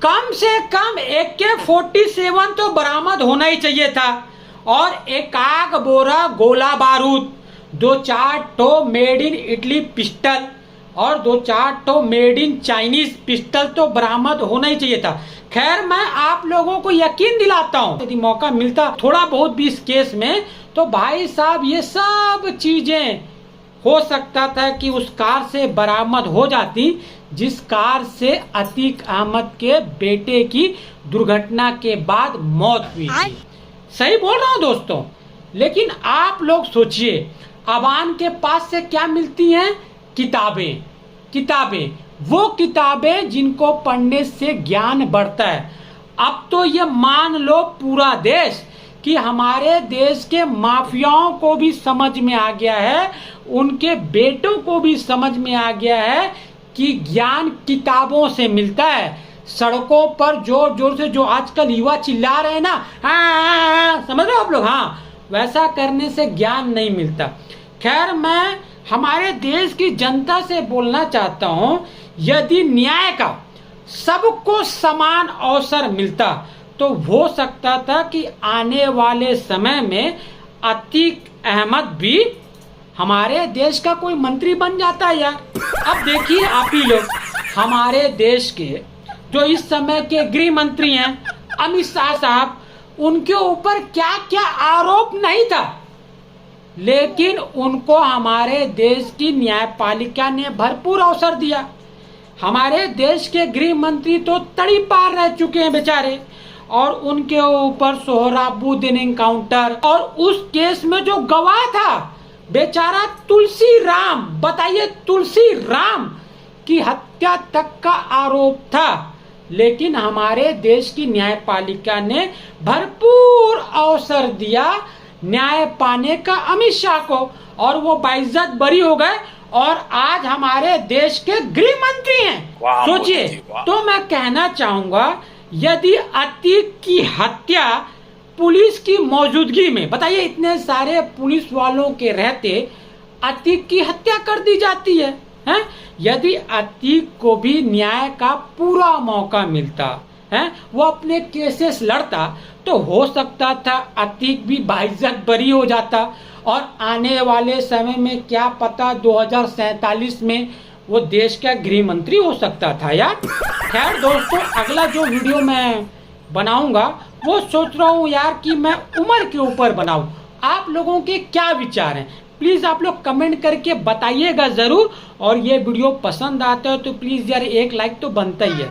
कम से कम AK-47 तो बरामद होना ही चाहिए था, और एक आग बोरा गोला बारूद, 2-4 ठो मेड इन इटली पिस्टल और 2-4 ठो मेड इन चाइनीज पिस्टल तो बरामद होना ही चाहिए था। खैर, मैं आप लोगों को यकीन दिलाता हूँ, यदि मौका मिलता थोड़ा बहुत भी इस केस में, तो भाई साहब ये सब चीजें हो सकता था कि उस कार से बरामद हो जाती जिस कार से अतीक अहमद के बेटे की दुर्घटना के बाद मौत हुई थी। सही बोल रहा हूँ दोस्तों। लेकिन आप लोग सोचिए, अवान के पास से क्या मिलती हैं? किताबें, वो किताबें जिनको पढ़ने से ज्ञान बढ़ता है। अब तो ये मान लो पूरा देश कि हमारे देश के माफियाओं को भी समझ में आ गया है, उनके बेटों को भी समझ में आ गया है कि ज्ञान किताबों से मिलता है। सड़कों पर जोर जोर से जो आजकल युवा चिल्ला रहे हैं ना, हाँ, समझ रहे हो आप लोग? हाँ, वैसा करने से ज्ञान नहीं मिलता। खैर, मैं हमारे देश की जनता से बोलना चाहता हूं, यदि न्याय का सबको समान अवसर मिलता तो हो सकता था कि आने वाले समय में अतीक अहमद भी हमारे देश का कोई मंत्री बन जाता है यार। अब देखिए आप ही लोग, हमारे देश के जो इस समय के गृह मंत्री हैं अमित शाह साहब, उनके ऊपर क्या क्या आरोप नहीं था, लेकिन उनको हमारे देश की न्यायपालिका ने भरपूर अवसर दिया। हमारे देश के गृह मंत्री तो तड़ी पार रह चुके हैं बेचारे, और उनके ऊपर सोहराबुद्दीन एनकाउंटर, और उस केस में जो गवाह था बेचारा तुलसी राम, बताइए, तुलसी राम की हत्या तक का आरोप था। लेकिन हमारे देश की न्यायपालिका ने भरपूर अवसर दिया न्याय पाने का अमित शाह को, और वो बाइज्जत बरी हो गए और आज हमारे देश के गृह मंत्री हैं। सोचिए। तो मैं कहना चाहूंगा, यदि अतीक की हत्या पुलिस की मौजूदगी में, बताइए, इतने सारे पुलिस वालों के रहते अतीक की हत्या कर दी जाती है, हैं? यदि अतीक को भी न्याय का पूरा मौका मिलता है, वो अपने केसेस लड़ता, तो हो सकता था अतीक भी बाइज्जत बरी हो जाता, और आने वाले समय में क्या पता 2047 में वो देश का गृह मंत्री हो सकता था यार। खैर दोस्तों, अगला जो वीडियो मैं बनाऊंगा वो सोच रहा हूँ यार कि मैं उम्र के ऊपर बनाऊं। आप लोगों के क्या विचार हैं, प्लीज आप लोग कमेंट करके बताइएगा जरूर। और ये वीडियो पसंद आता है तो प्लीज यार एक लाइक तो बनता ही है।